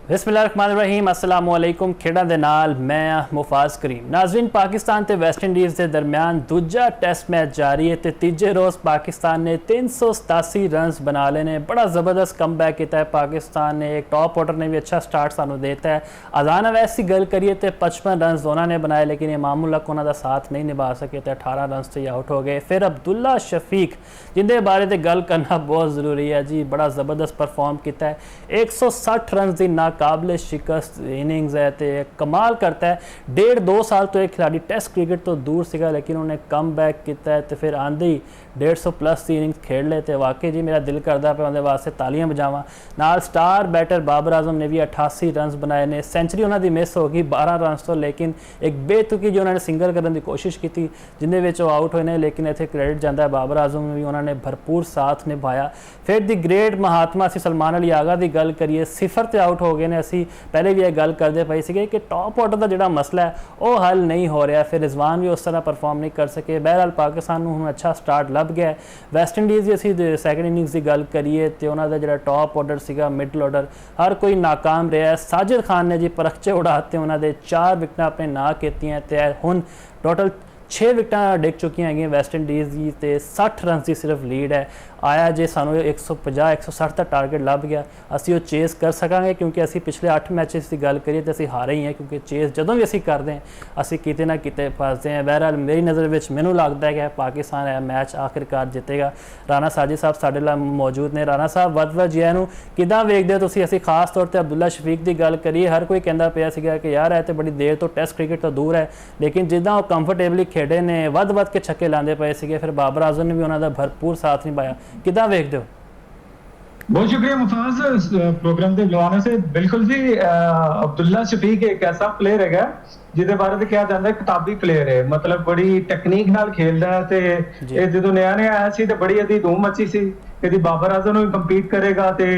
बिस्मिल्लाहिर्रहमानिर्रहीम अस्सलाम वालेकुम। खेड़ा दे नाल मैं मुफाज करीम। नाज़रीन, पाकिस्तान ते वेस्ट इंडीज़ के दरमियान दूजा टेस्ट मैच जारी है तो तीजे रोज़ पाकिस्तान ने 387 रन्स बना लेने बड़ा ज़बरदस्त कम बैक किया है। पाकिस्तान ने एक टॉप ऑर्डर ने भी अच्छा स्टार्ट सानू देता है। अजान अवैस की गल करिए तो 55 रन्स दोनों ने बनाए, लेकिन इमामुल हक उन्होंने साथ नहीं निभा सके तो 18 रन्स से आउट हो गए। फिर अब्दुल्ला शफीक जिंदे बारे ते गल करना बहुत ज़रूरी है जी, बड़ा ज़बरदस्त परफॉर्म किया है। 160 रन की नाकाबिले शिकस्त इनिंग्स है तो कमाल करता है। 1.5-2 साल तो एक खिलाड़ी टेस्ट क्रिकेट तो दूर सीगा, लेकिन उन्हें कम बैक किया है तो फिर आंदे ही 150 प्लस की इनिंग्स खेल ले तो वाकई जी मेरा दिल करता पे उन्हें वास्ते तालियां बजावां। नाल स्टार बैटर बाबर आजम ने भी 88 रन बनाए ने। सेंचुरी उन्होंने मिस हो गई 12 रन तो, लेकिन एक बेतुकी जो उन्होंने सिंगल करने की कोशिश की जिन्हें आउट होए ने, लेकिन इतने क्रेडिट जाता है बाबर आजम में भी उन्होंने भरपूर साथ निभाया। फिर दी ग्रेट महात्मा असी सलमान अली आगा की गल करिए, 0 ते आउट हो गए ने। असी पहले भी यह गल करते पे थे कि टॉप ऑर्डर का जो मसला है वह हल नहीं हो रहा। फिर रिजवान भी उस तरह परफॉर्म नहीं कर सके। बहरहाल पाकिस्तान को हुण अच्छा स्टार्ट लभ गया है। वैस्ट इंडीज़ की असी सैकेंड इनिंग्स की गल करिए तो उन्होंने जो टॉप ऑर्डर सीगा मिडल ऑर्डर हर कोई नाकाम रहा है। साजिद खान ने जी परखचे उड़ाते उन्होंने 4 विकटें अपने ना कीतियां ते हुण टोटल 6 विकटें डिग चुकी हैं वैस्ट इंडीज़ की तो 60 रन की सिर्फ लीड है। आया जे सानू 150-160 का टारगेट लभ गया, असी वो चेस कर सकांगे क्योंकि असी पिछले 8 मैचेस की गल करिए तो असी हारे ही हैं, क्योंकि चेस जदों भी असी करते हैं असी किते ना किते फसते हैं। बहरहाल मेरी नज़र में मैनू लगता है कि पाकिस्तान यह मैच आखिरकार जितेगा। राणा साजिद साहब साडे नाल मौजूद ने। राणा साहब वध जी नूं किदां वेखदे हो तुसीं? असी खास तौर पर अब्दुल्ला शफीक की गल करिए, हर कोई कहता पिया सीगा कि यार है तो बड़ी देर तो टेस्ट क्रिकेट तो दूर है, लेकिन जिदा कंफर्टेबली खेडे ने वध के छक्के लाते पे सीगे। फिर बाबर आजम ने भी उन्होंने भरपूर साथ निभाया। किदां वेखदे हो? बहुत शुक्रिया मुफाज प्रोग्राम के बुलाने से। बिल्कुल जी, अब्दुल्ला शफीक एक ऐसा प्लेयर है जिहदे बारे ते कहा जाता है किताबी प्लेयर है, मतलब बड़ी टेक्नीक नाल खेलदा है ते ये जो नया आया सी तो बड़ी अदी धूम मची सी कि बाबर आजम भी कंपीट करेगा ते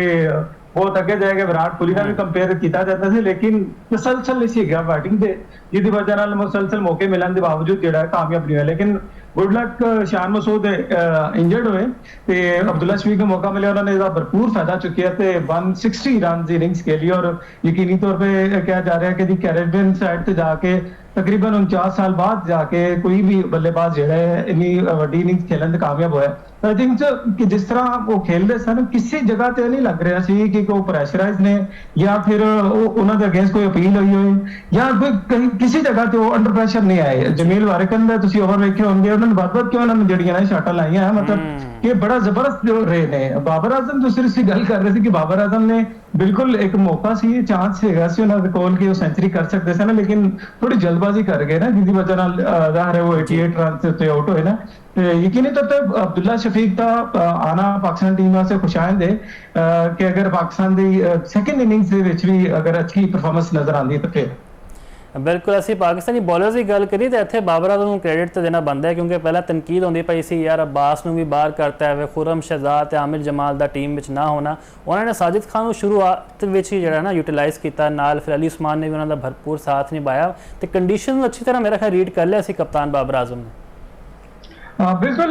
बहुत अगे जाएगा। विराट कोहली का भी कंपेयर किया जाता है, लेकिन मुसलसल इसी गया बैटिंग से जिसकी वजह नाल मुसलसल मौके मिलने के बावजूद जो कामयाब नहीं हुआ। लेकिन good luck Shan Masood injured हुए तो अब्दुल्ला शफीक को मौका मिला, उन्होंने इसका भरपूर फायदा चुकिया तो 160 रन इनिंग्स खेली। और यकीनी तौर पर कहा जा रहा है कि कैरेबियन साइड से जाके तकरीबन 49 साल बाद जाके कोई भी बल्लेबाज जो है इन्नी वड्डी इनिंग्स खेलन से कामयाब होया। आई थिंक कि जिस तरह वो खेल रहे सन किसी जगह ते नहीं लग रहा सी कि कोई प्रेशराइज ने या फिर उन्होंने अगेंस्ट कोई अपील हुई हो या कोई किसी जगह ते वो अंडर प्रेशर नहीं आए। जमील वारिकन दा तुसीं ओवर वेखे होंगे, उन्होंने बद क्यों उन्होंने जड़ियां शाटां लाइयां है, मतलब कि बड़ा जबरदस्त जो रहे ने। बाबर आजम जो सिर्फ गल कर रहे थे कि बाबर आजम ने बिल्कुल एक मौका सी, चांस है उन्होंने कोल की सेंचुरी कर सकते थे ना, लेकिन थोड़ी जल्दबाजी कर गए ना, जिसकी वजह नाल ज़ाहिर है वो 88 रन से आउट हुए ना। यकीनी तौर पर अब्दुल्ला शफीक का आना पाकिस्तान टीम वास्ते खुशाइंद है कि अगर पाकिस्तान की सैकेंड इनिंग्स भी अगर अच्छी परफॉर्मेंस नजर आती है तो फिर बिल्कुल असी पाकिस्तानी बॉलर्स की गल करिए तो इतने बाबर आजम को क्रेडिट तो देना बनता है, क्योंकि पहला तनकीद होती पई सी यार अब्बास भी बाहर करता है, खुरम शहजाद आमिर जमाल का टीम में ना होना। उन्होंने साजिद खान को शुरुआत में ही जो ना यूटिलाइज़ किया, नाल फिर अली उस्मान ने भी उन्होंने भरपूर साथ निभाया तो कंडीशन अच्छी तरह मेरा ख्याल रीड कर लिया कप्तान बाबर आजम ने। बिल्कुल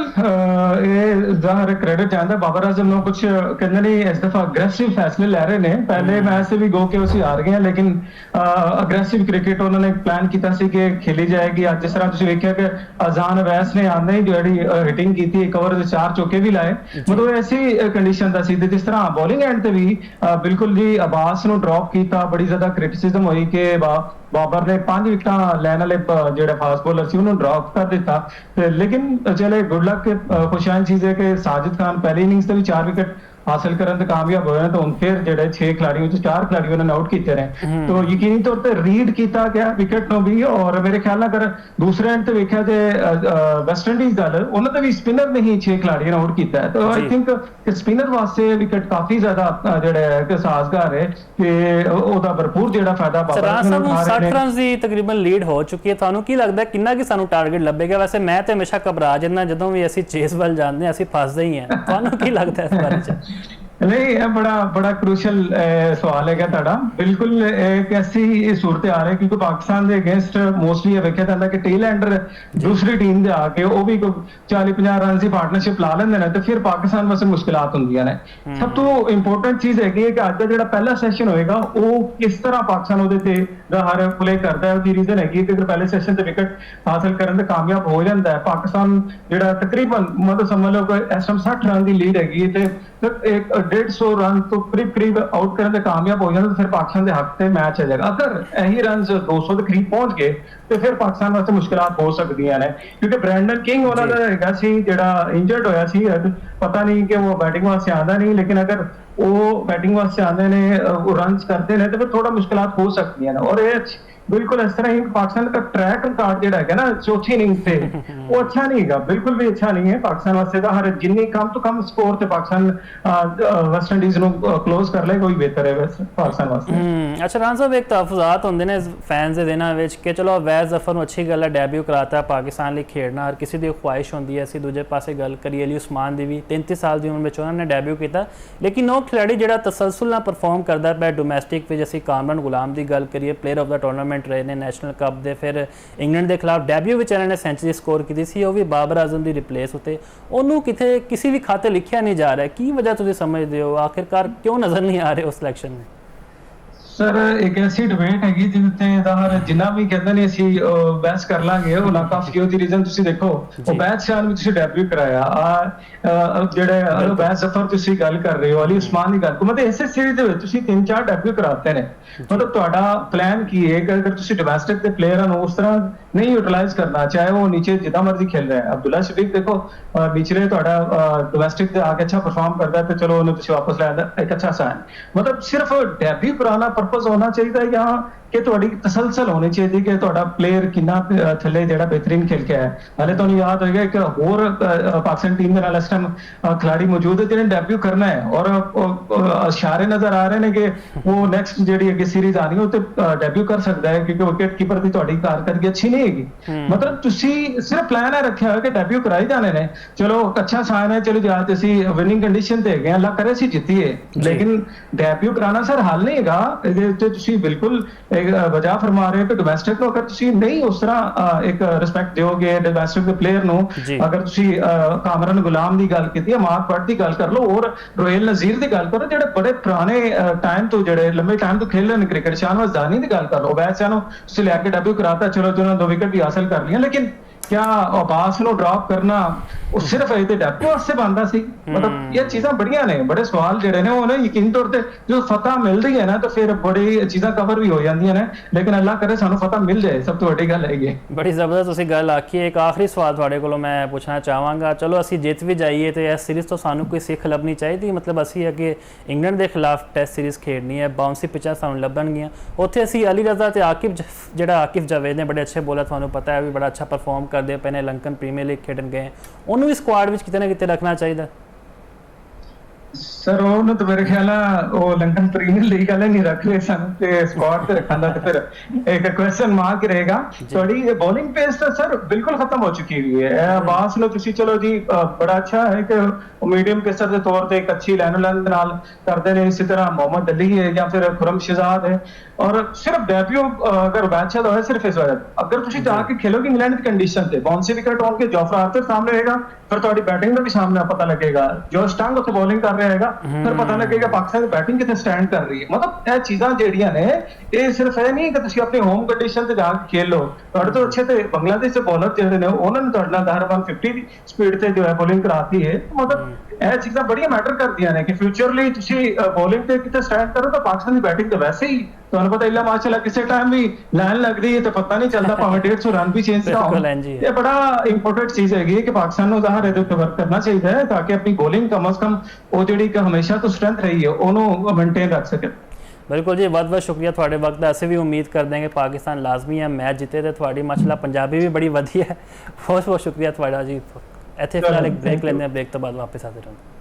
ये ज़ाहिर क्रेडिट चाहता है बाबर आजम ने। कुछ कहते नहीं इस दफा अग्रेसिव फैसले ले रहे हैं। पहले मैच से भी गो के उसी हार गए, लेकिन अग्रेसिव क्रिकेट उन्होंने प्लान किया कि खेली जाएगी। आज जिस तरह तुम देखा कि अजान अवैस ने आंदे ही जी हिटिंग की थी, एक ओवर 4 चौके भी लाए, मतलब ऐसी कंडीशन का सी। जिस तरह बॉलिंग एंड से भी बिल्कुल जी अब्बास ने ड्रॉप किया, बड़ी ज्यादा क्रिटिसिज्म हुई कि बाबर ने 5 विकेट लैन वाले जो फास्ट बॉलर से उन्होंने ड्रॉप कर दिता। लेकिन चले गुड लक के खुशाइन चीज है कि साजिद खान पहली इनिंग्स से भी 4 विकेट हासिल करने कामयाब हुए हैं, तो फिर जो 6 खिलाड़ियों 4 खिलाड़ी उन्होंने आउट किए रहे। तो यकीनी तौर पर रीड किया गया विकेट नो भी। और मेरे ख्याल अगर दूसरे एंड से देखा जाए वेस्ट इंडीज दल उन्होंने भी स्पिनर ने ही 6 खिलाड़ियों ने आउट किया है। तो आई थिंक स्पिनर वास्ते विकेट काफी ज्यादा जो साजगार है कि ओदा भरपूर जो फायदा तकरीबन लीड हो चुकी है। थानू की लगता है किन्ना कि सानू टारगेट लभेगा? वैसे मैं तो हमेशा घबरा जाना जदों भी असीं चेस वल जाते हैं, असीं फसदे ही हैं। थानू की लगता है इस बारे च? नहीं, ये बड़ा बड़ा क्रूशल सवाल है ਤੁਹਾਡਾ। ਬਿਲਕੁਲ ਇੱਕ ਐਸੀ ਸੂਰਤ ਆ ਰਹੀ ਕਿਉਂਕਿ ਪਾਕਿਸਤਾਨ ਦੇ ਅਗੇਂਸਟ ਮੋਸਟਲੀ ਇਹ ਵੇਖਿਆ ਜਾਂਦਾ ਕਿ ਟੇਲ ਐਂਡਰ ਦੂਸਰੀ ਟੀਮ ਦੇ ਆ ਕੇ ਉਹ ਵੀ ਕੋਈ 40-50 ਰਨ ਦੀ ਪਾਰਟਨਰਸ਼ਿਪ ਲਾ ਲੈਂਦੇ ਨੇ ਤੇ ਫਿਰ ਪਾਕਿਸਤਾਨ ਵਾਸਤੇ ਮੁਸ਼ਕਿਲਾਂ ਹੁੰਦੀਆਂ ਨੇ। ਸਭ ਤੋਂ ਇੰਪੋਰਟੈਂਟ ਚੀਜ਼ ਹੈਗੀ ਹੈ ਕਿ ਅੱਜ ਦਾ ਜਿਹੜਾ ਪਹਿਲਾ ਸੈਸ਼ਨ ਹੋਏਗਾ ਉਹ ਕਿਸ ਤਰ੍ਹਾਂ ਪਾਕਿਸਤਾਨ ਉਹਦੇ ਤੇ ਹਰ ਪਲੇ ਕਰਦਾ ਹੈ। ਉਹਦੀ ਰੀਜ਼ਨ ਹੈਗੀ ਕਿ ਅਗਰ ਪਹਿਲੇ ਸੈਸ਼ਨ ਤੇ ਵਿਕਟ ਹਾਸਲ ਕਰਨ ਦੇ ਕਾਮਯਾਬ ਹੋ ਜਾਂਦਾ ਹੈ ਪਾਕਿਸਤਾਨ ਜਿਹੜਾ ਤਕਰੀਬਨ ਮਤਲਬ ਸਮਝ ਲਓ ਕਿ ਇਸ ਟਾਈਮ 60 ਰਨ ਦੀ ਲੀਡ ਹੈਗੀ ਤੇ एक 150 ਰਨ ਤੋਂ ਕਰੀਬ ਆਊਟ ਕਰਨ ਦੇ ਕਾਮਯਾਬ ਹੋ ਜਾਂਦਾ ਫਿਰ ਪਾਕਿਸਤਾਨ ਦੇ ਹੱਕ ਤੇ ਮੈਚ ਆ ਜਾਏਗਾ। ਅਗਰ ਇਹੀ ਰਨਸ 200 ਦੇ ਕਰੀਬ ਪਹੁੰਚ ਗਏ ਤੇ ਫਿਰ ਪਾਕਿਸਤਾਨ ਵਾਸਤੇ ਮੁਸ਼ਕਿਲਾਂ ਹੋ ਸਕਦੀਆਂ ਨੇ ਕਿਉਂਕਿ ਬ੍ਰੈਂਡਨ ਕਿੰਗ ਉਹਨਾਂ ਦਾ ਹੈਗਾ ਸੀ ਜਿਹੜਾ ਇੰਜਰਡ ਹੋਇਆ ਸੀ। ਪਤਾ ਨਹੀਂ ਕਿ ਉਹ ਬੈਟਿੰਗ ਵਾਸਤੇ ਆਉਂਦਾ ਨਹੀਂ ਲੇਕਿਨ ਅਗਰ ਉਹ ਬੈਟਿੰਗ ਵਾਸਤੇ ਆਉਂਦੇ ਨੇ ਉਹ ਰਨਸ ਕਰਦੇ ਨੇ ਤੇ ਫਿਰ ਥੋੜਾ ਮੁਸ਼ਕਿਲਾਂ ਹੋ ਸਕਦੀਆਂ ਨੇ। ਔਰ ਇਹ ਬਿਲਕੁਲ ਇਸ ਤਰ੍ਹਾਂ ਹੀ ਪਾਕਿਸਤਾਨ ਦਾ ਟਰੈਕ ਰਿਕਾਰਡ ਜਿਹੜਾ ਹੈਗਾ ਨਾ ਚੌਥੀ ਇਨਿੰਗ ਤੇ ਉਹ ਅੱਛਾ ਨਹੀਂ ਹੈਗਾ, ਬਿਲਕੁਲ ਵੀ ਅੱਛਾ ਨਹੀਂ ਹੈ ਪਾਕਿਸਤਾਨ ਵਾਸਤੇ। ਤਾਂ ਹਰ ਜਿੰਨੀ ਕਮ ਤੋਂ ਕਮ ਸਕੋਰ ਤੇ ਪਾਕਿਸਤਾਨ ਵੈਸਟ ਇੰਡੀਜ਼ ਨੂੰ ਕਲੋਜ਼ ਕਰ ਲੈ ਕੋਈ ਬਿਹਤਰ ਹੈ ਪਾਕਿਸਤਾਨ ਵਾਸਤੇ। ਅੱਛਾ ਰਾਣਾ ਸਾਹਿਬ, ਇੱਕ ਤਹਫੁਜ਼ਾਤ ਹੁੰਦੇ ਨੇ ਫੈਨਸ ਦੇ ਦਿਨਾਂ ਵਿੱਚ ਕਿ ਚਲੋ ਅਵੈਜ਼ ਜ਼ਫਰ ਨੂੰ ਅੱਛੀ ਗੱਲ ਹੈ ਡੈਬਿਊ ਕਰਾਤਾ ਪਾਕਿਸਤਾਨ ਲਈ ਖੇਡਣਾ, ਹਰ ਕਿਸੇ ਦੀ ਖੁਆਇਸ਼ ਹੁੰਦੀ ਹੈ। ਅਸੀਂ ਦੂਜੇ ਪਾਸੇ ਗੱਲ ਕਰੀਏ ਅਲੀ ਉਸਮਾਨ ਦੀ ਵੀ 33 ਸਾਲ ਦੀ ਉਮਰ ਵਿੱਚ ਉਹਨਾਂ ਨੇ ਡੈਬਿਊ ਕੀਤਾ ਲੇਕਿਨ ਉਹ ਖਿਡਾਰੀ ਜਿਹੜਾ ਤਸਲਸਲ ਨਾਲ ਪਰਫਾਰਮ ਕਰਦਾ ਪਿਆ ਡੋਮੈਸਟਿਕ ਵਿੱਚ। ਅਸੀਂ ਕਾਮਰਾਨ ਗੁਲਾਮ ਦੀ ਗੱਲ ਕਰੀਏ ਪਲੇਅਰ ਆਫ ਦਾ ਟੂਰਨਾਮੈਂਟ ਰਹੇ ਨੇ ਨੈਸ਼ਨਲ ਕੱਪ ਦੇ, ਫਿਰ ਇੰਗਲੈਂਡ ਦੇ ਖਿਲਾਫ ਡੈਬਿਊ ਵਿੱਚ ਇਹਨਾਂ ਨੇ ਸੈਂਚੁਰੀ ਸਕੋਰ ਕੀਤੀ ਸੀ, ਉਹ ਵੀ ਬਾਬਰ ਆਜ਼ਮ ਦੀ ਰਿਪਲੇਸ ਉੱਤੇ। ਉਹਨੂੰ ਕਿਤੇ ਕਿਸੇ ਵੀ ਖਾਤੇ ਲਿਖਿਆ ਨਹੀਂ ਜਾ ਰਿਹਾ, ਕੀ ਵਜ੍ਹਾ ਤੁਸੀਂ ਸਮਝਦੇ ਹੋ ਆਖਿਰਕਾਰ ਕਿਉਂ ਨਜ਼ਰ ਨਹੀਂ ਆ ਰਹੇ ਉਸ ਸਿਲੈਕਸ਼ਨ में? ਸਰ ਇੱਕ ਐਸੀ ਡਿਬੇਟ ਹੈਗੀ ਜਿਹਦੇ ਤੇ ਹਰ ਜਿੰਨਾ ਵੀ ਕਹਿੰਦੇ ਨੇ ਅਸੀਂ ਬਹਿਸ ਕਰ ਲਾਂਗੇ ਉਹ ਨਾ ਕਾਫੀ ਉਹਦੀ ਰੀਜ਼ਨ ਤੁਸੀਂ ਦੇਖੋ ਉਹ ਬੈਚ ਸ਼ਾਨ ਵਿੱਚ ਤੁਸੀਂ ਡੈਬਿਊ ਕਰਾਇਆ ਜਿਹੜੇ ਬੈਚ ਜ਼ਫਰ ਤੁਸੀਂ ਗੱਲ ਕਰ ਰਹੇ ਹੋ ਅਲੀ ਉਸਮਾਨ ਦੀ ਗੱਲ ਮਤਲਬ ਇਸੇ ਸੀਰੀਜ਼ ਦੇ ਵਿੱਚ ਤੁਸੀਂ 3-4 ਡੈਬਿਊ ਕਰਾਤੇ ਨੇ। ਮਤਲਬ ਤੁਹਾਡਾ ਪਲਾਨ ਕੀ ਹੈ ਕਿ ਅਗਰ ਤੁਸੀਂ ਡੋਮੈਸਟਿਕ ਦੇ ਪਲੇਅਰਾਂ ਨੂੰ ਉਸ ਤਰ੍ਹਾਂ ਨਹੀਂ ਯੂਟਿਲਾਈਜ਼ ਕਰਨਾ ਚਾਹੇ ਉਹ ਨੀਚੇ ਜਿੱਦਾਂ ਮਰਜ਼ੀ ਖੇਲ ਰਿਹਾ ਹੈ। ਅਬਦੁੱਲਾ ਸ਼ਫੀਕ ਦੇਖੋ ਨੀਚਲੇ ਤੁਹਾਡਾ ਡੋਮੈਸਟਿਕ ਤੇ ਆ ਕੇ ਅੱਛਾ ਪਰਫਾਰਮ ਕਰਦਾ ਤੇ ਚਲੋ ਉਹਨੂੰ ਤੁਸੀਂ ਵਾਪਸ ਲੈ ਆਂਦਾ ਇੱਕ ਅੱਛਾ ਸਾਈਨ। ਮਤਲਬ ਸਿਰਫ ਡੈਬਿਊ ਕਰਾਉਣਾ ਪਰਪਸ ਹੋਣਾ ਚਾਹੀਦਾ ਹੈ ਜਾਂ ਕਿ ਤੁਹਾਡੀ ਤਸਲਸਲ ਹੋਣੀ ਚਾਹੀਦੀ ਕਿ ਤੁਹਾਡਾ ਪਲੇਅਰ ਕਿੰਨਾ ਥੱਲੇ ਜਿਹੜਾ ਬਿਹਤਰੀਨ ਖੇਲ ਕੇ ਆਇਆ। ਹਾਲੇ ਤੁਹਾਨੂੰ ਯਾਦ ਹੋਏਗਾ ਇੱਕ ਹੋਰ ਪਾਕਿਸਤਾਨ ਟੀਮ ਦੇ ਨਾਲ ਇਸ ਟਾਈਮ ਖਿਲਾੜੀ ਮੌਜੂਦ ਹੈ ਜਿਹਨੇ ਡੈਬਿਊ ਕਰਨਾ ਹੈ ਔਰ ਇਸ਼ਾਰੇ ਨਜ਼ਰ ਆ ਰਹੇ ਨੇ ਕਿ ਉਹ ਨੈਕਸਟ ਜਿਹੜੀ ਅੱਗੇ ਸੀਰੀਜ਼ ਆਣੀ ਉਹ ਤੇ ਡੈਬਿਊ ਕਰ ਸਕਦਾ ਹੈ ਕਿਉਂਕਿ ਵਿਕਟ ਕੀਪਰ ਦੀ ਤੁਹਾਡੀ ਕਾਰਕਰਦਗੀ ਅੱਛੀ ਨਹੀਂ ਹੈਗੀ। ਮਤਲਬ ਤੁਸੀਂ ਸਿਰਫ ਪਲਾਨ ਹੈ ਰੱਖਿਆ ਹੋਇਆ ਕਿ ਡੈਬਿਊ ਕਰਾਈ ਜਾਣੇ ਨੇ, ਚਲੋ ਅੱਛਾ ਸਾਈਨ ਹੈ, ਚਲੋ ਜਾਂ ਅਸੀਂ ਵਿਨਿੰਗ ਕੰਡੀਸ਼ਨ ਤੇ ਹੈਗੇ ਅੱਲਾ ਕਰੇ ਅਸੀਂ ਜਿੱਤੀਏ ਲੇਕਿਨ ਡੈਬਿਊ ਕਰਾਣਾ ਸਰ ਹੱਲ ਨਹੀਂ ਹੈਗਾ। ਇਹਦੇ ਉੱਤੇ ਤੁਸੀਂ ਬਿਲਕੁਲ ਵਜ੍ਹਾ ਫਰਮਾ ਰਹੇ ਹੋ ਕਿ ਡੋਮੈਸਟਿਕ ਨੂੰ ਅਗਰ ਤੁਸੀਂ ਨਹੀਂ ਉਸ ਤਰ੍ਹਾਂ ਇੱਕ ਰਿਸਪੈਕਟ ਦਿਓਗੇ ਡੋਮੈਸਟਿਕ ਦੇ ਪਲੇਅਰ ਨੂੰ, ਅਗਰ ਤੁਸੀਂ ਕਾਮਰਾਨ ਗੁਲਾਮ ਦੀ ਗੱਲ ਕੀਤੀ, ਮਾਰਕ ਬੱਟ ਦੀ ਗੱਲ ਕਰ ਲਓ ਔਰ ਰੋਇਲ ਨਜ਼ੀਰ ਦੀ ਗੱਲ ਕਰੋ ਜਿਹੜੇ ਬੜੇ ਪੁਰਾਣੇ ਟਾਈਮ ਤੋਂ ਜਿਹੜੇ ਲੰਬੇ ਟਾਈਮ ਤੋਂ ਖੇਲ ਰਹੇ ਨੇ ਕ੍ਰਿਕਟ, ਸ਼ਾਹਨਵਾਜ਼ ਦਾਨੀ ਦੀ ਗੱਲ ਕਰ ਲਓ। ਵੈਸੇ ਨੂੰ ਤੁਸੀਂ ਲੈ ਕੇ ਡੈਬਿਊ ਕਰਾਤਾ ਚਲੋ ਜਿਹਨਾਂ 2 ਵਿਕਟ ਵੀ ਹਾਸਲ ਕਰ ਲਈਆਂ ਲੇਕਿਨ क्या अब्बास ਨੂੰ ਡ੍ਰੌਪ ਕਰਨਾ ਉਹ ਸਿਰਫ ਇਹਦੇ ਡੈਬਿਊ ਵਾਸਤੇ ਬਣਦਾ ਸੀ। ਮਤਲਬ ਇਹ ਚੀਜ਼ਾਂ ਬੜੀਆਂ ਨੇ, ਬੜੇ ਸਵਾਲ ਜਿਹੜੇ ਨੇ ਉਹ ਨਾ ਯਕੀਨ ਤੌਰ ਤੇ ਜੋ ਫਤਹ ਮਿਲਦੀ ਹੈ ਨਾ ਤਾਂ ਫਿਰ ਬੜੀ ਚੀਜ਼ਾਂ ਕਵਰ ਵੀ ਹੋ ਜਾਂਦੀਆਂ ਨੇ ਲੇਕਿਨ ਅੱਲਾਹ ਕਰੇ ਸਾਨੂੰ ਫਤਹ ਮਿਲ ਜਾਏ, ਸਭ ਤੋਂ ਵੱਡੀ ਗੱਲ ਹੈਗੀ। ਬੜੀ ਜ਼ਬਰਦਸਤ ਤੁਸੀਂ ਗੱਲ ਆਖੀ। ਇੱਕ ਆਖਰੀ ਸਵਾਲ ਤੁਹਾਡੇ ਕੋਲੋਂ ਮੈਂ ਪੁੱਛਣਾ ਚਾਹਾਂਗਾ, ਚਲੋ ਅਸੀਂ ਜਿੱਤ ਵੀ ਜਾਈਏ ਤੇ ਇਸ ਸੀਰੀਜ਼ ਤੋਂ ਸਾਨੂੰ ਕੋਈ ਸਿੱਖ ਲੱਭਣੀ ਚਾਹੀਦੀ, ਮਤਲਬ ਅਸੀਂ ਅੱਗੇ ਇੰਗਲੈਂਡ ਦੇ ਖਿਲਾਫ ਟੈਸਟ ਸੀਰੀਜ਼ ਖੇਡਣੀ ਹੈ, ਬਾਉਂਸੀ ਪਿੱਚਾਂ ਸਾਨੂੰ ਲੱਭਣਗੀਆਂ, ਉੱਥੇ ਅਸੀਂ ਅਲੀ ਰਜ਼ਾ ਤੇ ਜਿਹੜਾ ਆਕਿਫ ਜਾਵੇਦ ਨੇ ਬੜੇ ਅੱਛੇ ਬੋਲਰ ਤੁਹਾਨੂੰ ਪਤਾ ਹੈ ਵੀ ਬੜਾ ਅੱਛਾ ਪਰਫਾਰਮ ਕਰਦੇ ਪਏ ਨੇ, ਲੰਕਨ ਪ੍ਰੀਮੀਅਰ ਲੀਗ ਖੇਡਣ ਗਏ, ਉਹਨੂੰ ਵੀ ਸਕੁਆਡ ਵਿੱਚ ਕਿਤੇ ਨਾ ਕਿਤੇ ਰੱਖਣਾ ਚਾਹੀਦਾ। ਸਰ ਉਹਨੂੰ ਤਾਂ ਮੇਰੇ ਖਿਆਲ ਨਾਲ ਉਹ ਲੰਕਨ ਪ੍ਰੀਮੀਅਰ ਲੀਗ ਵਾਲੇ ਨਹੀਂ ਰੱਖ ਰਹੇ ਸਨ ਤੇ ਸਕਾਟ ਤੇ ਰੱਖਣ ਦਾ ਤੇ ਫਿਰ ਇੱਕ ਕੁਐਸਚਨ ਮਾਰਕ ਰਹੇਗਾ। ਤੁਹਾਡੀ ਬੋਲਿੰਗ ਪੇਸ ਤਾਂ ਸਰ ਬਿਲਕੁਲ ਖਤਮ ਹੋ ਚੁੱਕੀ ਹੋਈ ਹੈ। ਅਬਾਸ ਨੂੰ ਤੁਸੀਂ ਚਲੋ ਜੀ ਬੜਾ ਅੱਛਾ ਹੈ ਕਿ ਮੀਡੀਅਮ ਪੇਸਰ ਦੇ ਤੌਰ ਤੇ ਇੱਕ ਅੱਛੀ ਲਾਈਨ ਦੇ ਨਾਲ ਕਰਦੇ ਨੇ, ਇਸੇ ਤਰ੍ਹਾਂ ਮੁਹੰਮਦ ਅਲੀ ਹੈ ਜਾਂ ਫਿਰ ਖੁਰਮ ਸ਼ਹਿਜ਼ਾਦ ਹੈ ਔਰ ਸਿਰਫ ਡੈਬਿਊ ਅਗਰ ਬੈਚ ਹੋਇਆ ਸਿਰਫ ਇਸ ਵਜ੍ਹਾ ਅਗਰ ਤੁਸੀਂ ਜਾ ਕੇ ਖੇਲੋਗੇ ਇੰਗਲੈਂਡ ਦੀ ਕੰਡੀਸ਼ਨ ਤੇ ਬਾਉਂਸੀ ਵਿਕਟ ਹੋਣਗੇ, ਜੋਫਰਾ ਆਰਚਰ ਸਾਹਮਣੇ ਹੋਏਗਾ, ਫਿਰ ਤੁਹਾਡੀ ਬੈਟਿੰਗ ਦਾ ਵੀ ਸਾਹਮਣੇ ਪਤਾ ਲੱਗੇਗਾ, ਜੋ ਸਟੰਗ ਉੱਥੇ ਬੋਲਿੰਗ ਕਰ ਰਿਹਾ ਹੈਗਾ ਫਿਰ ਪਤਾ ਲੱਗੇਗਾ ਪਾਕਿਸਤਾਨ ਦੀ ਬੈਟਿੰਗ ਕਿੱਥੇ ਸਟੈਂਡ ਕਰ ਰਹੀ ਹੈ। ਮਤਲਬ ਇਹ ਚੀਜ਼ਾਂ ਜਿਹੜੀਆਂ ਨੇ ਇਹ ਸਿਰਫ ਇਹ ਨਹੀਂ ਕਿ ਤੁਸੀਂ ਆਪਣੀ ਹੋਮ ਕੰਡੀਸ਼ਨ ਤੇ ਜਾ ਕੇ ਖੇਲ ਲਓ। ਤੁਹਾਡੇ ਤੋਂ ਅੱਛੇ ਤੇ ਬੰਗਲਾਦੇਸ਼ ਦੇ ਬੋਲਰ ਜਿਹੜੇ ਨੇ ਉਹਨਾਂ ਨੇ ਤੁਹਾਡੇ ਨਾਲ 150 ਦੀ ਸਪੀਡ ਤੇ ਜੋ ਹੈ ਬੋਲਿੰਗ ਕਰਾਤੀ ਹੈ। ਮਤਲਬ ਇਹ ਚੀਜ਼ਾਂ ਬੜੀਆਂ ਮੈਟਰ ਕਰਦੀਆਂ ਨੇ ਕਿ ਫਿਊਚਰਲੀ ਤੁਸੀਂ ਬੋਲਿੰਗ ਤੇ ਕਿਤੇ ਸਟੈਂਡ ਕਰੋ ਤਾਂ ਪਾਕਿਸਤਾਨ ਦੀ ਬੈਟਿੰਗ ਤਾਂ ਵੈਸੇ ਹੀ ਤੁਹਾਨੂੰ ਪਤਾ ਇਲਾ ਮਾਸ਼ਾਅੱਲਾ ਕਿਸੇ ਟਾਈਮ ਵੀ ਲਾਈਨ ਲੱਗਦੀ ਹੈ ਤੇ ਪਤਾ ਨਹੀਂ ਚੱਲਦਾ ਭਾਵੇਂ 150 ਰਨ ਵੀ ਚੇਂਜ ਨਾ ਹੋਣ। ਇਹ ਬੜਾ ਇੰਪੋਰਟੈਂਟ ਚੀਜ਼ ਹੈਗੀ ਕਿ ਪਾਕਿਸਤਾਨ ਨੂੰ ਜ਼ਾਹਰ ਇਹਦੇ ਉੱਤੇ ਵਰਕ ਕਰਨਾ ਚਾਹੀਦਾ ਹੈ ਤਾਂ ਕਿ ਆਪਣੀ ਬੋਲਿੰਗ ਕਮ ਅਜ਼ ਕਮ ਉਹ ਜਿਹੜੀ ਕਿ ਹਮੇਸ਼ਾ ਤੋਂ ਸਟਰੈਂਥ ਰਹੀ ਹੈ ਉਹਨੂੰ ਮੇਨਟੇਨ ਰੱਖ ਸਕੇ। ਬਿਲਕੁਲ ਜੀ, ਬਹੁਤ ਬਹੁਤ ਸ਼ੁਕਰੀਆ ਤੁਹਾਡੇ ਵਕਤ ਦਾ। ਅਸੀਂ ਵੀ ਉਮੀਦ ਕਰਦੇ ਹਾਂ ਕਿ ਪਾਕਿਸਤਾਨ ਲਾਜ਼ਮੀ ਹੈ ਮੈਚ ਜਿੱਤੇ ਤੇ ਤੁਹਾਡੀ ਮਾਸ਼ਾਅੱਲਾ ਪੰਜਾਬੀ ਵੀ ਬੜੀ ਵਧੀਆ ਹੈ। ਬਹੁਤ ਬਹੁਤ ਸ਼ੁਕਰੀਆ ਤੁਹਾਡਾ ਜੀ। ਇੱਥੇ ਫਿਲਹਾਲ ਇੱਕ ਬ੍ਰੇਕ ਲੈਂਦੇ ਹਾਂ, ਬ੍ਰੇਕ ਤੋਂ ਬਾਅਦ ਵਾਪਸ ਆते ਰਹਾਂਗੇ।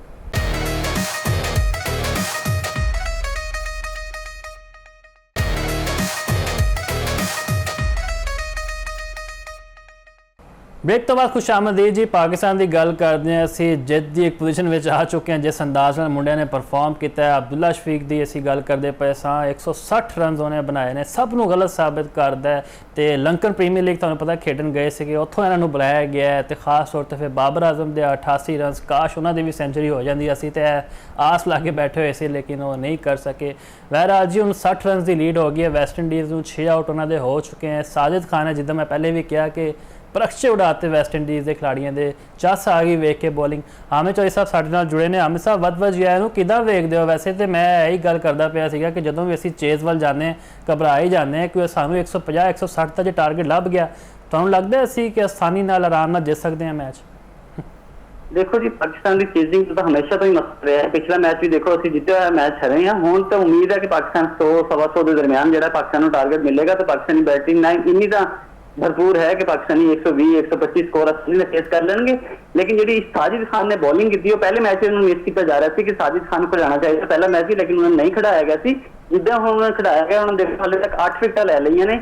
ਬ੍ਰੇਕ ਤੋਂ ਬਾਅਦ ਖੁਸ਼ ਆਮਦੀਦ ਜੀ। ਪਾਕਿਸਤਾਨ ਦੀ ਗੱਲ ਕਰਦੇ ਹਾਂ ਅਸੀਂ, ਜਿੱਤ ਦੀ ਇੱਕ ਪੋਜੀਸ਼ਨ ਵਿੱਚ ਆ ਚੁੱਕੇ ਹਾਂ। ਜਿਸ ਅੰਦਾਜ਼ ਨਾਲ ਮੁੰਡਿਆਂ ਨੇ ਪਰਫਾਰਮ ਕੀਤਾ ਹੈ, ਅਬਦੁੱਲਾ ਸ਼ਫੀਕ ਦੀ ਅਸੀਂ ਗੱਲ ਕਰਦੇ ਪਏ ਸਾਂ, 160 ਰਨਸ ਉਹਨੇ ਬਣਾਏ ਨੇ, ਸਭ ਨੂੰ ਗਲਤ ਸਾਬਿਤ ਕਰਦਾ ਹੈ। ਤੇ ਲੰਕਨ ਪ੍ਰੀਮੀਅਰ ਲੀਗ ਤੁਹਾਨੂੰ ਪਤਾ ਖੇਡਣ ਗਏ ਸੀਗੇ, ਉੱਥੋਂ ਇਹਨਾਂ ਨੂੰ ਬੁਲਾਇਆ ਗਿਆ ਹੈ। ਤੇ ਖਾਸ ਤੌਰ 'ਤੇ ਫਿਰ ਬਾਬਰ ਆਜ਼ਮ ਦੇ 88 ਰਨਸ, ਕਾਸ਼ ਉਹਨਾਂ ਦੀ ਵੀ ਸੈਂਚੁਰੀ ਹੋ ਜਾਂਦੀ। ਅਸੀਂ ਤੇ ਆਸ ਲਾ ਕੇ ਬੈਠੇ ਹੋਏ ਸੀ, ਲੇਕਿਨ ਉਹ ਨਹੀਂ ਕਰ ਸਕੇ। ਵੈਰਾਜ ਜੀ ਹੁਣ 60 ਰਨਸ ਦੀ ਲੀਡ ਹੋ ਗਈ ਹੈ, ਵੈਸਟ ਇੰਡੀਜ਼ ਨੂੰ 6 ਆਊਟ ਉਹਨਾਂ ਦੇ ਹੋ ਚੁੱਕੇ हैं। साजिद खान है, जिद्दां मैं पहले भी किया कि परक्षे उड़ाते वैस्ट इंडीज़ के खिलाड़ियों के चस आ गई वेख के बॉलिंग। हामिद चौधरी साहब साडे नाल जुड़े ने। हामिद साहब वध वध इहनूं किदां वेखदे हो? वैसे तो मैं यही गल करदा पिया सीगा कि जदों भी असीं चेज़ वल जाने घबरा ही जाते हैं कि सानूं 150 160 का जो टारगेट लभ गया, तुहानूं लगदा असीं कि आसानी नाल आराम नाल जित सकते हैं मैच? देखो जी, पाकिस्तान की चेजिंग तो हमेशा तो ही मसला रहा है। पिछला मैच भी देखो असं जितया हुआ मैच हरे हैं। हुण तो उम्मीद है कि पाकिस्तान 100-125 के दरमियान जो पाकिस्तान को टारगेट मिलेगा, तो पाकिस्तानी बैटिंग लाइन इन्नी तो भरपूर है कि पाकिस्तानी 120-125 स्कोर आसानी से फेस कर लेंगे। लेकिन जी साजिद खान ने बॉलिंग की, पहले मैच में मिस किया जा रहा था कि साजिद खान को जाना चाहिए पहला मैच ही, लेकिन उन्होंने नहीं खिडाया गया सी। जिद्दां हुण उन्होंने खिडाया गया, उन्होंने देखो हाले तक 8 विकेट लै लईआं ने।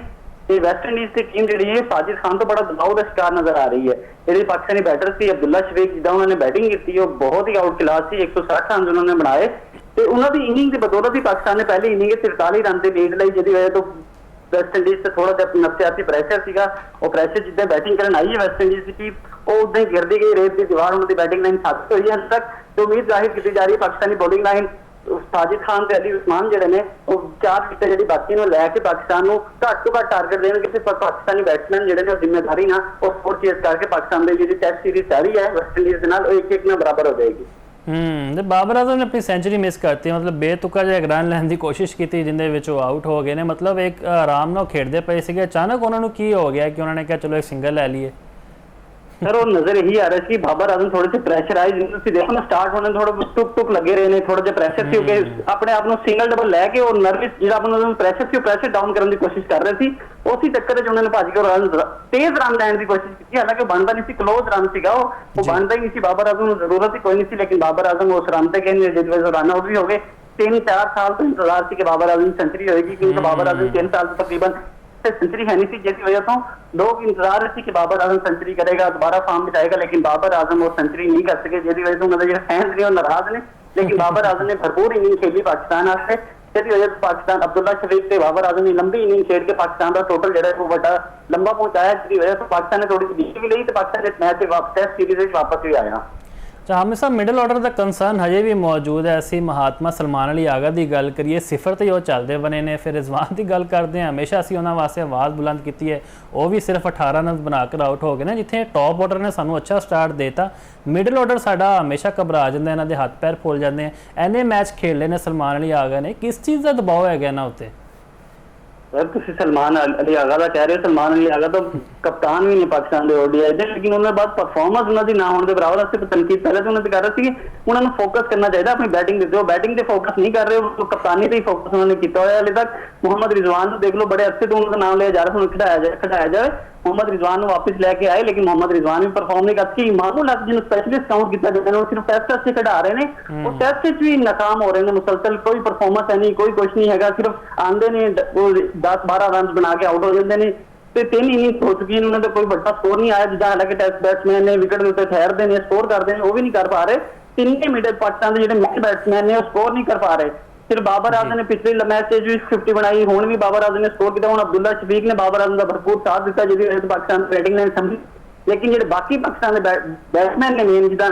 ਤੇ ਵੈਸਟ ਇੰਡੀਜ਼ ਦੀ ਟੀਮ ਜਿਹੜੀ ਹੈ ਸਾजिद खान ਤੋਂ ਬੜਾ ਦਬਾਅ ਦਾ ਸ਼ਿਕਾਰ ਨਜ਼ਰ ਆ ਰਹੀ ਹੈ। ਜਿਹੜੇ ਪਾਕਿਸਤਾਨੀ ਬੈਟਰ ਸੀ ਅਬਦੁੱਲਾ ਸ਼ਫੀਕ, ਜਿੱਦਾਂ ਉਹਨਾਂ ਨੇ ਬੈਟਿੰਗ ਕੀਤੀ ਉਹ ਬਹੁਤ ਹੀ ਆਊਟ ਕਲਾਸ ਸੀ। 160 ਰਨ ਉਹਨਾਂ ਨੇ ਬਣਾਏ ਤੇ ਉਹਨਾਂ ਦੀ ਇਨਿੰਗ ਦੀ ਬਦੌਲਤ ਹੀ ਪਾਕਿਸਤਾਨ ਨੇ ਪਹਿਲੀ ਇਨਿੰਗ 43 ਰਨ ਤੇ ਲੀਡ ਲਈ, ਜਿਹਦੀ ਵਜ੍ਹਾ ਤੋਂ ਵੈਸਟ ਇੰਡੀਜ਼ ਤੇ ਥੋੜਾ ਜਿਹਾ ਨਫਸਿਆਤੀ ਪ੍ਰੈਸ਼ਰ ਸੀਗਾ। ਉਹ ਪ੍ਰੈਸ਼ਰ ਜਿੱਦਾਂ ਬੈਟਿੰਗ ਕਰਨ ਆਈ ਹੈ ਵੈਸਟ ਇੰਡੀਜ਼ ਦੀ ਟੀਮ, ਉਹ ਉਦਾਂ ਹੀ ਗਿਰਦੀ ਗਈ। ਰੇਤ ਦੀ ਦੀਵਾਰ ਉਹਨਾਂ ਦੀ ਬੈਟਿੰਗ ਲਾਈਨ ਸਾਬਤ ਹੋਈ ਹੈ। ਅੱਜ ਤੱਕ ਤੇ ਉਮੀਦ ਜ਼ਾਹਿਰ ਕੀਤੀ ਜਾ ਰਹੀ ਹੈ ਪਾਕਿਸਤਾਨੀ ਬੋਲਿੰਗ ਲਾਈਨ साजिद खान ਤੇ ਅਲੀ ਉਸਮਾਨ ਜਿਹੜੇ ਨੇ ਉਹ 4 ਵਿਕਟ ਜਿਹੜੀ ਬਾਕੀ ਨੂੰ ਲੈ ਕੇ ਪਾਕਿਸਤਾਨ ਨੂੰ ਘੱਟ ਤੋਂ ਘੱਟ ਟਾਰਗੇਟ ਦੇਣਗੇ। ਤੇ ਪਾਕਿਸਤਾਨੀ ਬੈਟਸਮੈਨ ਜਿਹੜੇ ਨੇ ਉਹ ਜ਼ਿੰਮੇਵਾਰੀ ਨਾਲ ਉਹ ਸਕੋਰ ਚੇਸ ਕਰਕੇ ਪਾਕਿਸਤਾਨ ਦੀ ਜਿਹੜੀ ਟੈਸਟ ਸੀਰੀਜ਼ ਸਾਰੀ ਹੈ ਵੈਸਟ ਇੰਡੀਜ਼ ਦੇ ਨਾਲ ਉਹ 1-1 ਨਾਲ ਬਰਾਬਰ ਹੋ ਜਾਏਗੀ। ਤੇ ਬਾਬਰ ਆਜ਼ਮ ਨੇ ਆਪਣੀ ਸੈਂਚੁਰੀ ਮਿਸ ਕਰਤੀ, ਮਤਲਬ ਬੇਤੁਕਾ ਜਿਹਾ ਰਨ ਲੈਣ ਦੀ ਕੋਸ਼ਿਸ਼ ਕੀਤੀ ਜਿੰਦੇ ਵਿੱਚ ਉਹ ਆਊਟ ਹੋ ਗਏ ਨੇ। ਮਤਲਬ ਇੱਕ ਆਰਾਮ ਨਾਲ ਖੇਡਦੇ ਪਏ ਸੀਗੇ, ਅਚਾਨਕ ਉਹਨਾਂ ਨੂੰ ਕੀ ਹੋ ਗਿਆ ਕਿ ਉਹਨਾਂ ਨੇ ਕਿਹਾ ਚਲੋ ਇੱਕ ਸਿੰਗਲ ਲੈ ਲਈਏ। सर वो नजर यही आ रहा है कि बाबर आजम थोड़े से प्रेशर आए, जिनको देखो ना स्टार्ट होने थोड़ा टुक लगे रहे ने, थोड़ा जिहा प्रेशर सी क्योंकि अपने आप सिंगल डबल लैके और नर्वस जो अपना प्रेशर सी प्रेशर डाउन करने की कोशिश कर रहे थे। उसी चक्कर में उन्होंने भज के रन तेज रन लैन की कोशिश की, हालांकि बनता नहीं सी, क्लोज रन सीगा वो बनता ही नहीं सी। बाबर आजम को जरूरत ही कोई नहीं सी, लेकिन बाबर आजम उस रन तक जिस वजह रन आउट भी हो गए। 3-4 साल तो इंतजार सी कि बाबर आजम सेंचुरी होगी, क्योंकि बाबर आजम 3 साल तो तकरीबन सेंचुरी है नहीं थी, जिसकी वजह से लोग इंतजार रहे कि बाबर आजम सेंचुरी करेगा, दोबारा फॉर्म बिठाएगा, लेकिन बाबर आजम वो सेंचुरी नहीं कर सके, जिसकी वजह से उन्होंने जो फैंस ने नाराज ने। लेकिन बाबर आजम ने भरपूर इनिंग खेली पाकिस्तान वास्ते, जिसकी वजह से पाकिस्तान अब्दुल्ला शफीक से बाबर आजम ने लंबी इनिंग खेल के पाकिस्तान का टोटल जो है वो बड़ा लंबा पहुंचाया, जिसकी वजह से पाकिस्तान ने थोड़ी सी जीत भी ली तो पाकिस्तान इस मैच से वापस टेस्ट सीरीज में वापस भी आया। हामिद साहब मिडल ऑर्डर का कंसर्न हजे भी मौजूद है। ਅਸੀਂ ਮਹਾਤਮਾ ਸਲਮਾਨ ਅਲੀ ਆਗਾ ਦੀ ਗੱਲ ਕਰੀਏ, ਸਿਫਰ ਤੇ ਉਹ ਚੱਲਦੇ ਬਣੇ ਨੇ। ਫਿਰ ਰਿਜ਼ਵਾਨ ਦੀ ਗੱਲ ਕਰਦੇ ਹਾਂ, ਹਮੇਸ਼ਾ ਅਸੀਂ ਉਹਨਾਂ ਵਾਸਤੇ ਆਵਾਜ਼ ਬੁਲੰਦ ਕੀਤੀ ਹੈ, ਉਹ ਵੀ ਸਿਰਫ 18 ਰਨ ਬਣਾ ਕੇ ਆਊਟ ਹੋ ਗਏ ਨੇ। ਜਿੱਥੇ ਟੌਪ ਆਰਡਰ ਨੇ ਸਾਨੂੰ ਅੱਛਾ ਸਟਾਰਟ ਦੇਤਾ, ਮਿਡਲ ਆਰਡਰ ਸਾਡਾ ਹਮੇਸ਼ਾ ਘਬਰਾ ਜਾਂਦਾ, ਇਹਨਾਂ ਦੇ ਹੱਥ ਪੈਰ ਫੁੱਲ ਜਾਂਦੇ ਆ। ਐਨੇ ਮੈਚ ਖੇਡ ਲਏ ਨੇ ਸਲਮਾਨ ਅਲੀ ਆਗਾ ਨੇ, ਕਿਸ ਚੀਜ਼ ਦਾ ਦਬਾਅ ਹੈਗਾ ਇਹਨਾਂ ਉੱਤੇ? सर तुम सलमान अली आगा का कह रहे हो, सलमान अली आगा तो कप्तान भी नहीं पाकिस्तान के ओडीआई दे, लेकिन उन्होंने बाद परफॉर्मेंस उन्होंने ना होने के बराबर वास्ते तनकीद पहले तो उन्होंने कर रहे थे कि उन्होंने फोकस करना चाहिए अपनी बैटिंग दे। बैटिंग से फोकस नहीं कर रहे हो, तो कप्तानी से ही फोकस उन्होंने किया है। हाले तक मोहम्मद रिजवान देख लो, बड़े अच्छे तो उनका नाम लिया जा रहा है, खिडाया जाए। मोहम्मद रिजवान वापस लेके आए, लेकिन मोहम्मद रिजवान भी परफॉर्म नहीं करते। इमामुल हक जिन्होंने स्पेशलिस्ट काउंट किया जाता है, सिर्फ टेस्ट अच्छे खिडा रहे हैं, वो टेस्ट भी नाकाम हो रहे हैं मुसलसल, कोई परफॉर्मेंस है नहीं, कोई कुछ नहीं है। सिर्फ आंदे ने 10-12 रन बना के आउट हो जाते हैं। 3 इनिंग हो चुकी है, उन्होंने कोई बड़ा स्कोर नहीं आया, जिदा हालांकि टेस्ट बैट्समैन ने विकेट के उत्ते ठहरते हैं, स्कोर करते हैं, वो भी नहीं कर पा रहे। 3 मिडल पाकिस्तान के जो मिड बैट्समैन ने स्कोर नहीं कर पा रहे। सिर्फ बाबर आजम ने पिछले मैच से जो 50 बनाई, हुण भी बाबर आजम ने स्कोर किया। हुण अब्दुल्ला शफीक ने बाबर आजम का भरपूर साथ दिता, जिहदी वजह से पाकिस्तान बैटिंग लाइन संभली। लेकिन जो बाकी पाकिस्तान के बैट्समैन ने मेन जिदा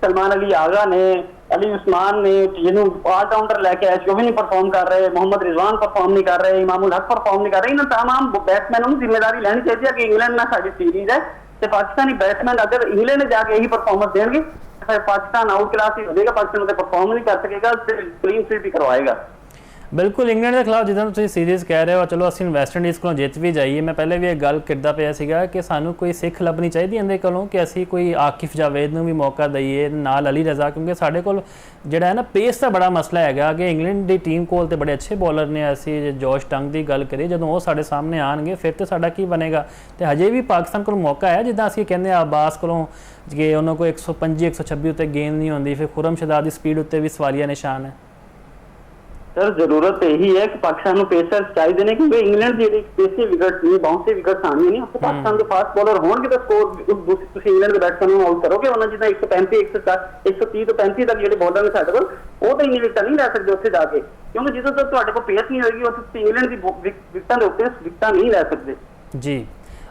सलमान अली आगा ने, अली उस्मान ने, जिन्होंने ऑलराउंडर लैके आए, वो भी नहीं परफॉर्म कर रहे। मोहम्मद रिजवान परफॉर्म नहीं कर रहे, इमामुल हक परफॉर्म नहीं कर रहे। इन तमाम बैट्समैनों की जिम्मेदारी लेनी चाहिए कि इंग्लैंड ना साडी सीरीज है, तो पाकिस्तानी बैट्समैन अगर इंग्लैंड जाके यही परफॉर्मेंस देंगे, पाकिस्तान आउट क्लास ही हो जाएगा, पाकिस्तान परफॉर्म नहीं कर सकेगा, क्लीन स्वीप भी करवाएगा। बिल्कुल इंग्लैंड के खिलाफ जिदा तुम सीरीज़ कह रहे हो, चलो असं वैस्ट इंडीज़ को जित भी जाइए। मैं पहले भी एक गल करता पाया सीगा कि सानू कोई सिख लभनी चाहिए इहदे कोलों कि असी कोई आकिफ जावेद नूं भी मौका दईए, नाल अली रज़ा, क्योंकि साडे कोल जिहड़ा है ना पेस का बड़ा मसला है कि इंग्लैंड की टीम कोल ते बड़े अच्छे बॉलर ने। असी जॉश टंग की गल करिए, जदों वो साडे सामने आएंगे फिर तो साडा की बनेगा। तो हजे भी पाकिस्तान को मौका है, जिद्दां असीं कहंदे अब्बास कोलों कि उन्होंने कोई 125-126 उत्ते गेंद नहीं होंदी, फिर खुरम शहजाद की स्पीड उत्ते भी सवालिया निशान है। ਸਰ ਜ਼ਰੂਰਤ ਇਹੀ ਹੈ ਕਿ ਪਾਕਿਸਤਾਨ ਨੂੰ ਪੇਸਰ ਚਾਹੀਦੇ ਨੇ, ਕਿਉਂਕਿ ਇੰਗਲੈਂਡ ਜਿਹੜੀ ਪੇਸੀ ਵਿਕਟ ਨਹੀਂ, ਬਾਉਂਸੀ ਵਿਕਟ ਆਣੀ ਨਹੀਂ, ਉੱਥੇ ਪਾਕਿਸਤਾਨ ਦੇ ਫਾਸਟ ਬੋਲਰ ਹੋਣਗੇ ਤਾਂ ਸਕੋਰ ਤੁਸੀਂ ਇੰਗਲੈਂਡ ਦੇ ਬੈਟਸਮੈਨ ਨੂੰ ਆਊਟ ਕਰੋਗੇ। ਉਹਨਾਂ ਜਿੱਦਾਂ 135 130 ਤੋਂ 35 ਤੱਕ ਜਿਹੜੇ ਬੋਲਰ ਨੇ ਸਾਡੇ ਕੋਲ, ਉਹ ਤਾਂ ਇੰਨੀ ਵਿਕਟਾਂ ਨਹੀਂ ਲੈ ਸਕਦੇ ਉੱਥੇ ਜਾ ਕੇ, ਕਿਉਂਕਿ ਜਦੋਂ ਤੱਕ ਤੁਹਾਡੇ ਕੋਲ ਪੇਸ ਨਹੀਂ ਹੋਏਗੀ ਉੱਥੇ ਤੁਸੀਂ ਇੰਗਲੈਂਡ ਦੀ ਵਿਕਟਾਂ ਦੇ ਉੱਤੇ ਵਿਕਟਾਂ ਨਹੀਂ ਲੈ ਸਕਦੇ ਜੀ।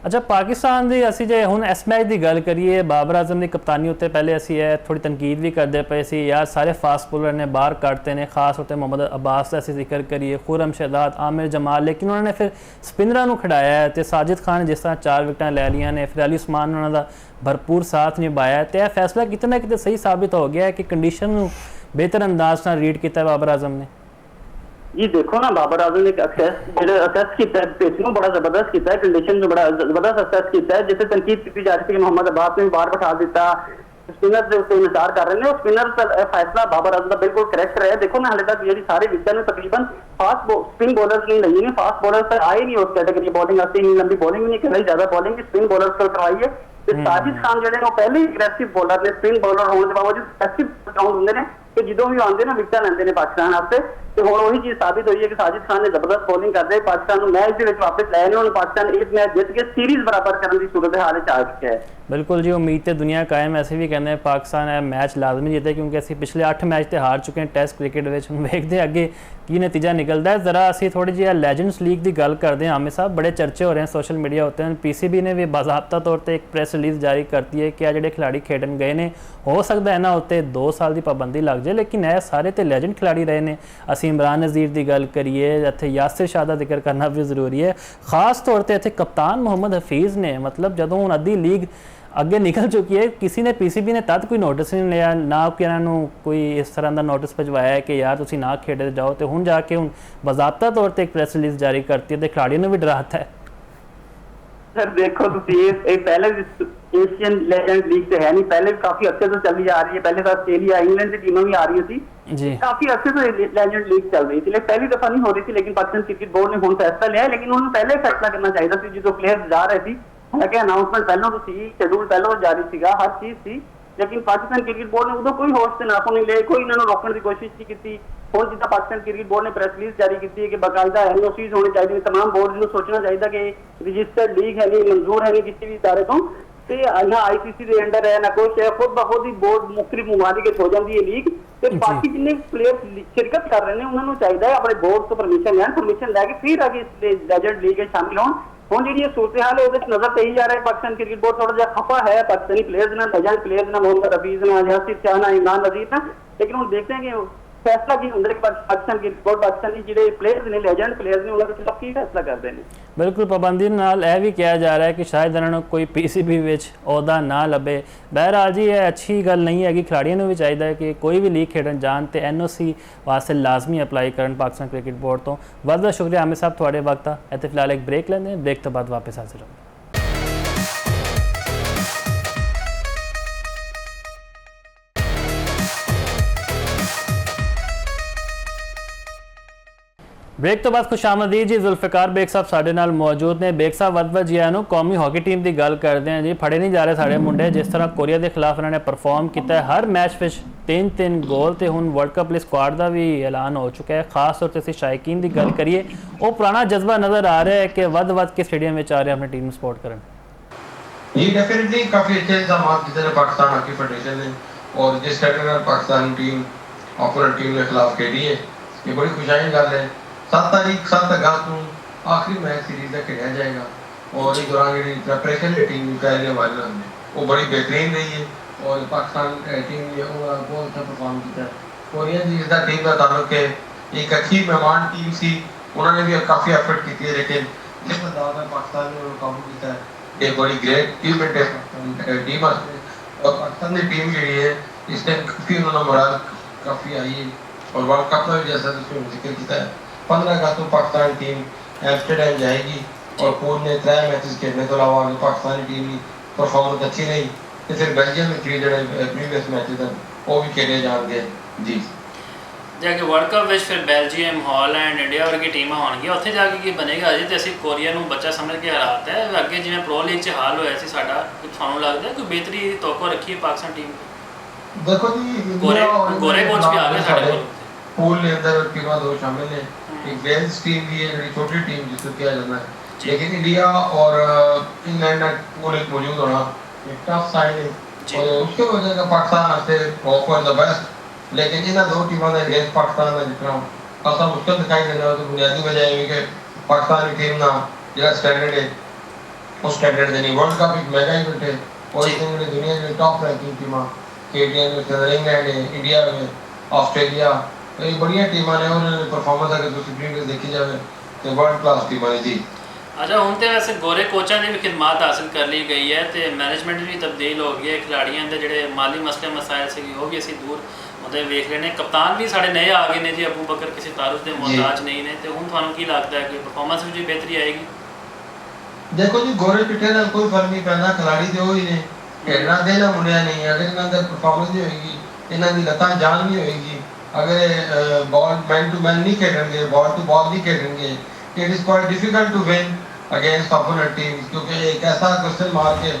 ਅੱਛਾ, ਪਾਕਿਸਤਾਨ ਦੀ ਅਸੀਂ ਜੇ ਹੁਣ ਇਸ ਮੈਚ ਦੀ ਗੱਲ ਕਰੀਏ, ਬਾਬਰ ਆਜ਼ਮ ਦੀ ਕਪਤਾਨੀ ਉੱਤੇ ਪਹਿਲੇ ਅਸੀਂ ਇਹ ਥੋੜੀ ਤਨਕੀਦ ਵੀ ਕਰਦੇ ਪਏ ਸੀ, ਯਾਰ ਸਾਰੇ ਫਾਸਟ ਬੋਲਰ ਨੇ ਬਾਹਰ ਕੱਢਤੇ ਨੇ, ਖਾਸ ਉੱਤੇ ਮੁਹੰਮਦ अब्बास ਦਾ ਅਸੀਂ ਜ਼ਿਕਰ ਕਰੀਏ, ਖੁਰਮ ਸ਼ਹਿਜ਼ਾਦ, ਆमिर जमाल, ਲੇਕਿਨ ਉਹਨਾਂ ਨੇ ਫਿਰ ਸਪਿਨਰਾਂ ਨੂੰ ਖਿਡਾਇਆ ਤੇ ਸਾजिद खान ਨੇ ਜਿਸ ਤਰ੍ਹਾਂ 4 ਵਿਕਟਾਂ ਲੈ ਲੀਆਂ ਨੇ, ਫਿਰ ਅਲੀ ਉਸਮਾਨ ਨੇ ਉਹਨਾਂ ਦਾ ਭਰਪੂਰ ਸਾਥ ਨਿਭਾਇਆ ਤੇ ਇਹ ਫੈਸਲਾ ਕਿਤੇ ਨਾ ਕਿਤੇ ਸਹੀ ਸਾਬਿਤ ਹੋ ਗਿਆ ਕਿ ਕੰਡੀਸ਼ਨ ਨੂੰ ਬਿਹਤਰ ਅੰਦਾਜ਼ ਨਾਲ ਰੀਡ ਕੀਤਾ ਬਾਬਰ ਆਜ਼ਮ ਨੇ। जी देखो ना, बाबर आजम ने असेस किया है, पेस को बड़ा जबरदस्त किया है, कंडीशन में बड़ा जबरदस्त असेस किया है, जिसे तनकीद की जा रही थी मोहम्मद अब्बास ने बाहर बैठा दिता, स्पिनर से उससे इंतजार कर रहे हैं, और स्पिनर का फैसला बाबर आजम का बिल्कुल करेक्ट रहा है। देखो ना हाले तक ये सारे विकेट ने तकरीबन फास्ट स्पिन बॉलर्स नहीं लगी, फास्ट बॉलर्स तक आए नहीं उस कैटेगरी, बॉलिंग आती नहीं, लंबी बॉलिंग भी नहीं करवाई, ज्यादा बॉलिंग स्पिन बॉलर्स को करवाई है। साजिद खान जो पहले ही अग्रेसिव बॉलर ने, स्पिन बॉलर होने के बावजूद अग्रेसिव ग्राउंड होंगे ने कि जो भी आते ना विकटा लेंगे पाकिस्तान वास्ते, तो हुण वही चीज साबित हुई है कि साजिद खान ने जबरदस्त बॉलिंग करते पाकिस्तान को मैच के वापस लाया ने, पाकिस्तान एक मैच जीत के सीरीज बराबर करने की सूरत हाल आ चुका है। बिल्कुल जी, उम्मीद तो दुनिया कायम, ऐसे भी कहते हैं पाकिस्तान है मैच लाजमी जीते, क्योंकि असी पिछले 8 मैच तो हार चुके हैं टैस्ट क्रिकेट में। हम देखते हैं अगे की नतीजा निकलता है। ज़रा असी थोड़ी जी लैजेंड्स लीग की गल करते हैं। आमिर साहब, बड़े चर्चे हो रहे हैं, सोशल मीडिया होते हैं, PCB ने भी बाज़ाब्ता तौर पर एक प्रेस रिलीज़ जारी करती है कि आ जो खिलाड़ी खेडन गए ने, हो सकता है ना उत्ते 2 साल की पाबंदी लग जाए, लेकिन यह सारे तो लैजेंड खिलाड़ी रहे हैं। असी इमरान नज़ीर की गल करिए, इत्थे यासिर शाह का जिक्र करना भी जरूरी है, खास तौर पर इत्थे कप्तान मोहम्मद हफीज़ ने, मतलब जदों हुण अद्धी लीग अगे निकल चुकी है, किसी ने PCB ने तद कोई नोटिस नहीं लिया, ना कि इन्होंने कोई इस तरह का नोटिस भिजवाया है कि यार तुसीं ना खेडे जाओ, तो हुण जाके हुण बाज़ाब्ता तौर पर एक प्रेस रिलीज़ जारी करती है, तो खिलाड़ियों ने भी डराता है। सर देखो पहले एशियन लेजेंड लीग से है नहीं, पहले भी काफी अच्छे से चली आ रही है, पहले तो ऑस्ट्रेलिया इंग्लैंड की टीमें भी आ रही थी जी, काफी अच्छे से लेजेंड लीग चल रही थी, लेकिन पहली दफा नहीं हो रही थी, लेकिन पाकिस्तान क्रिकेट बोर्ड ने हुण फैसला लिया है, लेकिन उन्होंने पहले फैसला करना चाहिए जो प्लेयर्स जा रहे थे, हालांकि अनाउंसमेंट पहलों तो थी, शेड्यूल पहलों जारी थी, हर चीज थी, लेकिन पाकिस्तान क्रिकेट बोर्ड ने उदों कोई होश से नाखून नहीं ले, कोई इन्होंने रोकने की कोशिश नहीं की। और जितना पाकिस्तान क्रिकेट बोर्ड ने प्रेस रिलीज जारी की है कि बाकायदा NOCs होनी चाहिए, तमाम बोर्ड को सोचना चाहिए कि रजिस्टर्ड लीग है नहीं, मंजूर है नहीं किसी भी इदारे को, ना ICC के अंडर है ना कुछ है, खुद ब खुद ही बोर्ड मुख्तलिफ ममालिक हो जाती है लीग, तो बाकी जिन्ने प्लेयर शिरकत कर रहे हैं उन्होंने चाहिए अपने बोर्ड को परमिशन लैन, परमिशन लैके फिर आगे इस लेजेंड लीग में शामिल हों। ਹੁਣ ਜਿਹੜੀ ਇਹ सूरत हाल है नजर तो यही आ रहा है, पाकिस्तान क्रिकेट बोर्ड थोड़ा जिहा खफा है पाकिस्तानी प्लेयर्स ना, लेजेंड प्लेयर्स ना, मोहम्मद हफीज ना, यासिर शाह ना, इमरान नज़ीर ना, लेकिन हम देखते हैं कि फैसला की होंगे कि पाकिस्तान क्रिकेट बोर्ड पाकिस्तानी जिहड़े प्लेयर्स ने, लेजेंड प्लेयर्स ने, उन्होंने खिलाफ की फैसला करते हैं। बिल्कुल, पाबंदी नाल यह भी कहा जा रहा है कि शायद इन्होंने कोई PCB विच अहदा ना लभे। बहरहाल जी यह अच्छी गल नहीं है कि खिलाड़ियों को भी चाहिए कि कोई भी लीग खेडन जान तो NOC वास्ते लाजमी अपलाई करन पाकिस्तान क्रिकेट बोर्ड तो। बहुत बहुत शुक्रिया आमिर साहब थोड़े वक्त का। इत्थे फिलहाल एक ब्रेक लेंदे हैं, ब्रेक तो बाद वापस हाजिर होंगे। ब्रेक तो बाद खुशामदीद जी, जुल्फिकार बेग साहब साडे नाल मौजूद ने। बेग साहब वध जी आनू कौमी हॉकी टीम की गल करते हैं जी, फड़े नहीं जा रहे साढ़े मुंडे, जिस तरह कोरिया के खिलाफ इन्होंने परफॉर्म किया है, हर मैच में 3-3 गोल, तो हुण वर्ल्ड कप लिए स्क्वाड का भी ऐलान हो चुका है। खास तौर पर शायकीन की गल करिए, वो पुराना जज्बा नज़र आ रहा है कि वध के स्टेडियम में आ रहे अपनी टीम सपोर्ट करें। ये डेफिनेटली काफ़ी अच्छे इंतजाम किए पाकिस्तान हॉकी फेडरेशन ने, और जिस तरह पाकिस्तान टीम ओपोनेंट टीम के खिलाफ खेली है, ये बड़ी खुशाई गल है। 7 अगस्त को आखिरी मैच सीरीज का खेला जाएगा, और इस दौरान जी प्रैपरेशन टीम पहले हमारे वो बड़ी बेहतरीन रही है, और पाकिस्तान टीम ने बहुत अच्छा परफॉर्म किया है। कोरिया जी इसका टीम का ताल्लुक है, एक अच्छी मेहमान टीम सी, उन्होंने भी काफ़ी एफर्ट की है, लेकिन जिस अंदाज में पाकिस्तान ने काबू किया है, ये बड़ी ग्रेट टीम है और पाकिस्तान की टीम जी है इसने काफ़ी उन्होंने मोरल काफ़ी आई है, और वर्ल्ड कप में भी जैसा जिक्र किया है 15 अगस्त को पाकिस्तान टीम एम्स्टरडैम जाएगी, और पूल ने 3 मैचेस खेलने के अलावा पाकिस्तानी टीम की परफॉर्मेंस अच्छी नहीं, तो फिर बेल्जियम में 3 जो प्रीवियस मैचेस हैं वो भी खेले जाएंगे जी। जाके वर्ल्ड कप में फिर बेल्जियम, हॉलैंड, इंडिया वर्गी टीमां होणगियां, उत्थे जाके की बनेगा। अजे तो असीं कोरिया नूं बच्चा समझ के हराता है, अगे जिवें प्रो लीग च हाल होया सी साडा, तुहानूं लगदा है कोई बेहतरी तवक्को रखी है पाकिस्तान टीम? देखो जी गोरे कोच भी आ गए साडे कोल, पूल के अंदर टीमां दो शामिल हैं, एक वेल्स टीम भी है बड़ी छोटी टीम जिसको किया जाता है, लेकिन इंडिया और इंग्लैंड का पूल एक मौजूद होना एक टफ साइड है और उसके वजह से पाकिस्तान से होप फॉर द बेस्ट, लेकिन इन दो टीमों के अगेंस्ट पाकिस्तान का जितना खासा मुश्किल दिखाई देना तो बुनियादी वजह है कि पाकिस्तान की टीम ना जो स्टैंडर्ड है उस स्टैंडर्ड से नहीं। वर्ल्ड कप एक मेगा इवेंट है और इसमें दुनिया की टॉप रैंकिंग टीमां केटीएन में इंग्लैंड है, इंडिया में ऑस्ट्रेलिया ये बढ़िया टीमां ने उन्होंने परफॉर्मेंस अगर तुम क्रिकेट देखी जाए तो वर्ल्ड क्लास टीमां ने जी। अच्छा ਹੁਣ ਤੇ ਵੈਸੇ ਗੋਰੇ ਕੋਚਾਂ ਦੀ ਵੀ ਖਿਦਮਤ ਹਾਸਲ ਕਰ ਲਈ ਗਈ ਹੈ ਤੇ ਮੈਨੇਜਮੈਂਟ ਵੀ ਤਬਦੀਲ ਹੋ ਗਈ ਹੈ, ਖਿਡਾਰੀਆਂ ਦੇ ਜਿਹੜੇ ਮਾਲੀ ਮਸਲੇ ਮਸਾਇਲ ਸੀ ਉਹ ਵੀ ਅਸੀਂ ਦੂਰ ਉਹਦੇ ਵੇਖ ਰਹੇ ਨੇ, ਕਪਤਾਨ ਵੀ ਸਾਡੇ ਨਏ ਆ ਗਏ ਨੇ ਜੀ, ਅਬੂ ਬਕਰ ਕਿਸੇ ਤਾਰੁਫ ਦੇ ਮੁਹਤਾਜ ਨਹੀਂ ਨੇ, ਤੇ ਹੁਣ ਤੁਹਾਨੂੰ ਕੀ ਲੱਗਦਾ ਹੈ ਕਿ ਪਰਫਾਰਮੈਂਸ ਵਿੱਚ ਵੀ ਬਿਹਤਰੀ ਆਏਗੀ? देखो जी गोरे चिट्टे नाल कोई फर्क नहीं पैंदा, खिलाड़ी ते वही ने, खेलना दे ना मुंडिया नहीं, अगर इन्हां दी परफॉर्मेंस नहीं होएगी, इन्हां दी लत्तां जान नहीं होएगी, अगर बॉल मैन टू मैन नहीं खेलेंगे, बॉल टू बॉल नहीं खेलेंगे, it is quite difficult to win against opponent teams, क्योंकि एक ऐसा क्वेश्चन मार के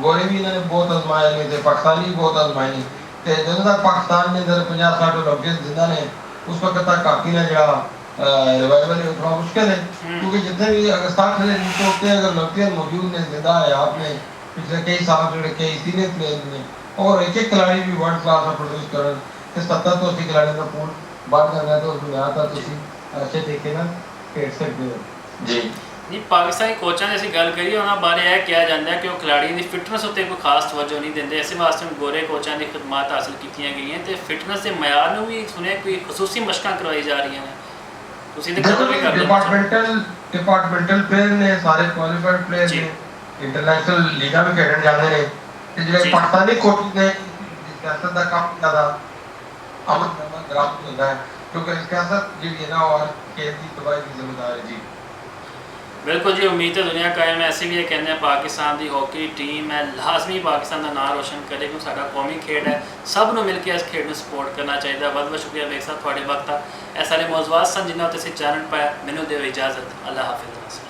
गोरे भी इन्होंने बहुत आजमाए हुए थे, पाकिस्तानी भी बहुत आजमाई ते ਜਦੋਂ तक पाकिस्तान ने 50-60 ओलंपियन जिंदा ने उस वक्त तक काफी ना जड़ा रिवाइवल है थोड़ा मुश्किल है, क्योंकि जितने भी अगर 60 ने होते हैं अगर ओलंपियन मौजूद ने जिंदा है आपने पिछले कई साल जो कई सीनियर प्लेयर ने और एक एक खिलाड़ी भी वर्ल्ड क्लास में प्रोड्यूस कर 70 तो 80 खिलाड़ी का पूल बात करना तो उसमें आता तो अच्छे देखे ना खेल सकते हो जी। ਨਹੀਂ ਪਾਕਿਸਤਾਨੀ ਕੋਚਾਂ ਦੀ ਅਸੀਂ ਗੱਲ ਕਰੀਏ ਉਹਨਾਂ ਬਾਰੇ ਇਹ ਕਿਹਾ ਜਾਂਦਾ ਕਿ ਉਹ ਖਿਡਾਰੀਆਂ ਦੀ ਫਿਟਨੈਸ ਉੱਤੇ ਕੋਈ ਖਾਸ ਤਵੱਜੋ ਨਹੀਂ ਦਿੰਦੇ, ਇਸੇ ਵਾਸਤੇ ਗੋਰੇ ਕੋਚਾਂ ਦੀ ਖਿਦਮਤ ਹਾਸਲ ਕੀਤੀਆਂ ਗਈਆਂ ਤੇ ਫਿਟਨੈਸ ਦੇ ਮਿਆਰ ਨੂੰ ਵੀ ਸੁਣਿਆ ਕੋਈ ਖਸੂਸੀ ਮਸ਼ਕਾਂ ਕਰਵਾਈ ਜਾ ਰਹੀਆਂ ਨੇ, ਤੁਸੀਂ ਤੇ ਕਵਰ ਵੀ ਕਰਦੇ ਹੋ। ਡਿਪਾਰਟਮੈਂਟਲ ਪਲੇਅਰ ਨੇ ਸਾਰੇ ਕੁਆਲੀਫਾਈਡ ਪਲੇਅਰ ਨੇ, ਇੰਟਰਨੈਸ਼ਨਲ ਲੀਗਾਂ ਵੀ ਖੇਡਣ ਜਾਂਦੇ ਨੇ ਤੇ ਜਿਹੜੇ ਪਾਕਿਸਤਾਨੀ ਕੋਚ ਨੇ ਸਿਆਸਤ ਦਾ ਕੰਮ ਜ਼ਿਆਦਾ ਅਮਨ ਦਰਾਮਦ ਹੁੰਦਾ ਹੈ, ਕਿਉਂਕਿ ਸਿਆਸਤ ਜਿਹੜੀ ਹੈ ਨਾ और खेल की तबाही की जिम्मेदार है जी। बिल्कुल जी, उम्मीद है दुनिया कायम ऐसे भी ये कहते हैं पाकिस्तान की हॉकी टीम है लाजमी पाकिस्तान का नाम रोशन करे क्योंकि साडा कौमी खेड है, सब ਨੂੰ मिल के इस खेड में सपोर्ट करना चाहिए। बहुत बहुत शुक्रिया बेग साहब थोड़े वक्त ऐसा मौजूद सन जिन्होंने चैनल पाया, मैनू दो इजाज़त, अल्लाह हाफिज़।